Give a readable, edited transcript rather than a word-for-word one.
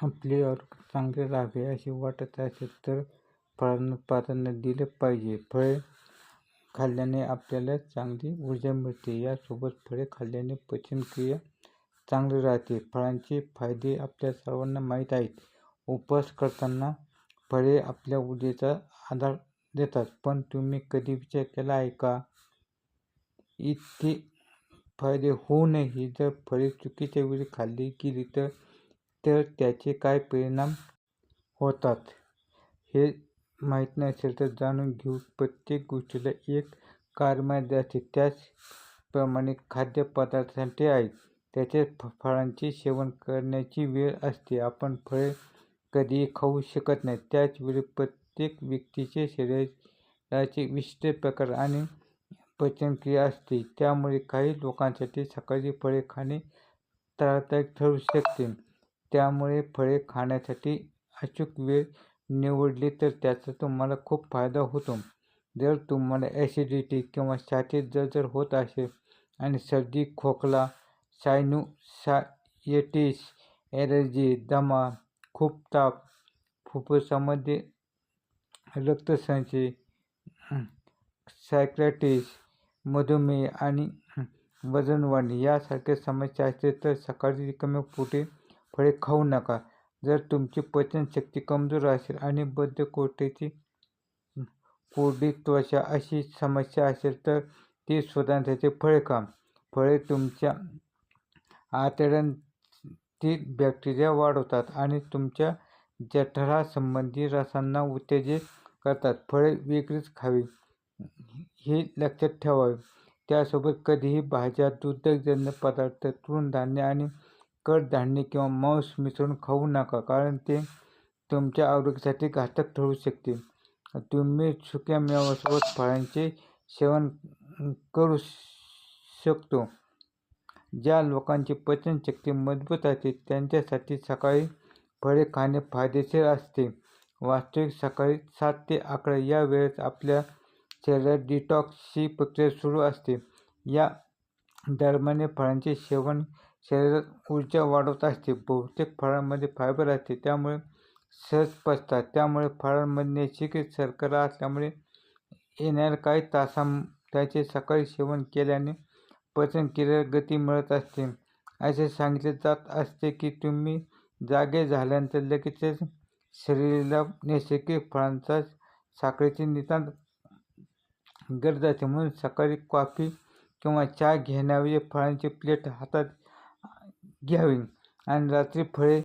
आपले आरोग्य चांगले राहावे असे वाटत असेल तर फळांना प्राधान्य दिले पाहिजे. फळे खाल्ल्याने आपल्याला चांगली ऊर्जा मिळते. यासोबत फळे खाल्ल्याने पचनक्रिया चांगली राहते. फळांचे फायदे आपल्या सर्वांना माहीत आहेत. उपवास करताना फळे आपल्या ऊर्जेचा आधार देतात. पण तुम्ही कधी विचार केला आहे का, इतके फायदे होऊनही जर फळे चुकीच्या वेळी खाल्ली गेली तर त्याचे काय परिणाम होतात हे माहीत नसेल तर जाणून घेऊ. प्रत्येक गोष्टीला एक कालमर्यादा असते. त्याचप्रमाणे खाद्यपदार्थांसाठी आहे. त्याच्यात फळांचे सेवन करण्याची वेळ असते. आपण फळे कधीही खाऊ शकत नाही. त्याच वेळी प्रत्येक व्यक्तीचे शरीराचे विशिष्ट प्रकार आणि पचनक्रिया असते. त्यामुळे काही लोकांसाठी सकाळची फळे खाणे त्रासदायक ठरू शकते. त्यामुळे फळे खाण्यासाठी अचूक वेळ निवडली तर त्याचा तुम्हाला खूप फायदा होतो. जर तुम्हाला ॲसिडिटी किंवा छातीत जळजळ होत असेल आणि सर्दी, खोकला, सायनुसायटिस, ॲलर्जी, दमा, खूप ताप, फुफ्फुसामध्ये रक्तसंचय, सायटिकायटिस, मधुमेह आणि वजन वाढणे यासारख्या समस्या असतील तर सकाळी रिकाम्या पोटी फळे खाऊ नका. जर तुमची पचनशक्ती कमजोर असेल आणि बद्धकोष्ठता, कोरडी त्वचा अशी समस्या असेल तर ती सुधारण्यासाठी फळे खा. फळे तुमच्या आतड्यातील बॅक्टेरिया वाढवतात आणि तुमच्या जठरासंबंधी रसांना उत्तेजित करतात. फळे वेगळीच खावी हे लक्षात ठेवावे. त्यासोबत कधीही भाज्या, दुग्धजन्य पदार्थ, तृणधान्य आणि कडधान्ये किंवा मांस मिसळून खाऊ नका, कारण ते तुमच्या आरोग्यासाठी घातक ठरू शकते. तुम्ही सुक्या मेव्यासोबत फळांचे सेवन करू शकतो. ज्या लोकांची पचनशक्ती मजबूत असते त्यांच्यासाठी सकाळी फळे खाणे फायदेशीर असते. वास्तविक सकाळी 7 ते 11 या वेळेत आपल्या शरीरात डिटॉक्सची प्रक्रिया सुरू असते. या दरम्यान फळांचे सेवन शरीरात ऊर्जा वाढवत असते. बहुतेक फळांमध्ये फायबर असते, त्यामुळे सहज पचतात. त्यामुळे फळांमध्ये नैसर्गिक शर्करा असल्यामुळे येणाऱ्या काही तासांत त्याचे सकाळी सेवन केल्याने पचनक्रियेला गती मिळत असते. असे सांगितले जात असते की तुम्ही जागे झाल्यानंतर लगेचच शरीराला नैसर्गिक फळांच्या साखरेची नितांत गरज असते. म्हणून सकाळी कॉफी किंवा चहा घेण्याऐवजी फळांची प्लेट हातात घ्यावी आणि रात्री फळे